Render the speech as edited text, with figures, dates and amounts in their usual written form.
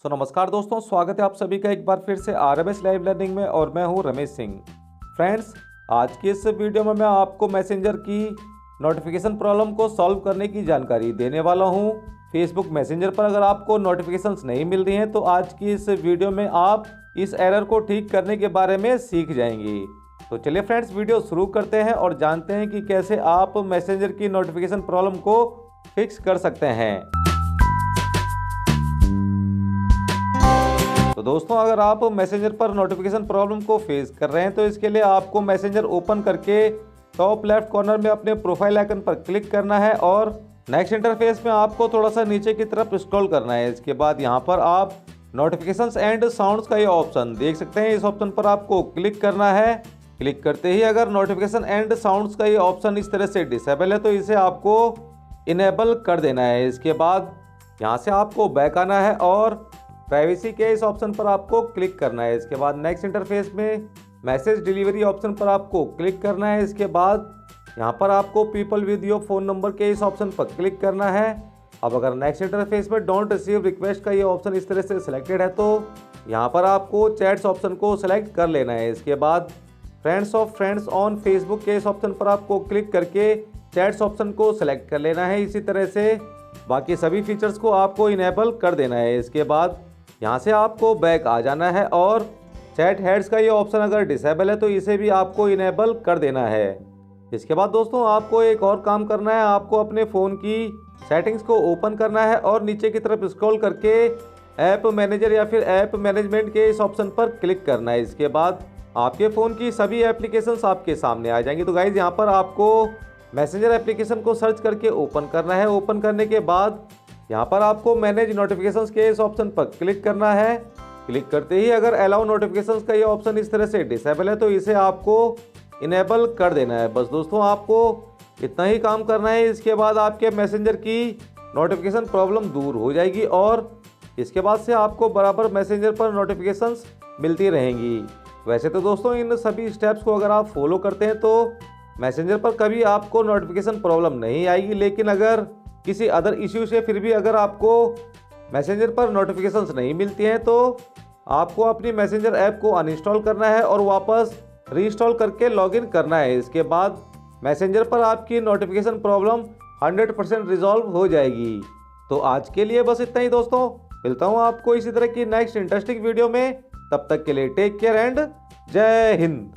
नमस्कार दोस्तों, स्वागत है आप सभी का एक बार फिर से RMS लाइव लर्निंग में और मैं हूं रमेश सिंह। फ्रेंड्स, आज की इस वीडियो में मैं आपको मैसेंजर की नोटिफिकेशन प्रॉब्लम को सॉल्व करने की जानकारी देने वाला हूं। फेसबुक मैसेंजर पर अगर आपको नोटिफिकेशंस नहीं मिल रही हैं तो आज की इस वीडियो में आप इस एरर को ठीक करने के बारे में सीख जाएंगे। तो चलिए फ्रेंड्स, वीडियो शुरू करते हैं और जानते हैं कि कैसे आप मैसेंजर की नोटिफिकेशन प्रॉब्लम को फिक्स कर सकते हैं। तो दोस्तों, अगर आप मैसेंजर पर नोटिफिकेशन प्रॉब्लम को फेस कर रहे हैं तो इसके लिए आपको मैसेंजर ओपन करके टॉप लेफ्ट कॉर्नर में अपने प्रोफाइल आइकन पर क्लिक करना है और नेक्स्ट इंटरफेस में आपको थोड़ा सा नीचे की तरफ स्क्रॉल करना है। इसके बाद यहाँ पर आप नोटिफिकेशंस एंड साउंड्स का ये ऑप्शन देख सकते हैं। इस ऑप्शन पर आपको क्लिक करना है। क्लिक करते ही अगर नोटिफिकेशन एंड साउंड्स का ये ऑप्शन इस तरह से डिसेबल है तो इसे आपको इनेबल कर देना है। इसके बाद यहाँ से आपको बैक आना है और प्राइवेसी के इस ऑप्शन पर आपको क्लिक करना है। इसके बाद नेक्स्ट इंटरफेस में मैसेज डिलीवरी ऑप्शन पर आपको क्लिक करना है। इसके बाद यहाँ पर आपको people with your phone number के इस ऑप्शन पर क्लिक करना है। अब अगर नेक्स्ट इंटरफेस में डोंट रिसीव रिक्वेस्ट का ये ऑप्शन इस तरह से सिलेक्टेड है तो यहाँ पर आपको चैट्स ऑप्शन को सिलेक्ट कर लेना है। इसके बाद friends of friends on Facebook के इस ऑप्शन पर आपको क्लिक करके चैट्स ऑप्शन को सिलेक्ट कर लेना है। इसी तरह से बाकी सभी फीचर्स को आपको इनेबल कर देना है। इसके बाद यहाँ से आपको बैक आ जाना है और चैट हेड्स का ये ऑप्शन अगर डिसेबल है तो इसे भी आपको इनेबल कर देना है। इसके बाद दोस्तों, आपको एक और काम करना है। आपको अपने फ़ोन की सेटिंग्स को ओपन करना है और नीचे की तरफ स्क्रॉल करके ऐप मैनेजर या फिर ऐप मैनेजमेंट के इस ऑप्शन पर क्लिक करना है। इसके बाद आपके फ़ोन की सभी एप्लीकेशंस आपके सामने आ जाएंगी। तो गाइज़, यहाँ पर आपको मैसेंजर एप्लीकेशन को सर्च करके ओपन करना है। ओपन करने के बाद यहाँ पर आपको मैनेज नोटिफिकेशंस के इस ऑप्शन पर क्लिक करना है। क्लिक करते ही अगर अलाउ नोटिफिकेशंस का ये ऑप्शन इस तरह से डिसेबल है तो इसे आपको इनेबल कर देना है। बस दोस्तों, आपको इतना ही काम करना है। इसके बाद आपके मैसेंजर की नोटिफिकेशन प्रॉब्लम दूर हो जाएगी और इसके बाद से आपको बराबर मैसेंजर पर नोटिफिकेशंस मिलती रहेंगी। वैसे तो दोस्तों, इन सभी स्टेप्स को अगर आप फॉलो करते हैं तो मैसेंजर पर कभी आपको नोटिफिकेशन प्रॉब्लम नहीं आएगी। लेकिन अगर किसी अदर इश्यू से फिर भी अगर आपको मैसेंजर पर नोटिफिकेशंस नहीं मिलती हैं तो आपको अपनी मैसेंजर ऐप को अनइंस्टॉल करना है और वापस रीइंस्टॉल करके लॉगिन करना है। इसके बाद मैसेंजर पर आपकी नोटिफिकेशन प्रॉब्लम 100% रिजॉल्व हो जाएगी। तो आज के लिए बस इतना ही दोस्तों। मिलता हूँ आपको इसी तरह की नेक्स्ट इंटरेस्टिंग वीडियो में। तब तक के लिए टेक केयर एंड जय हिंद।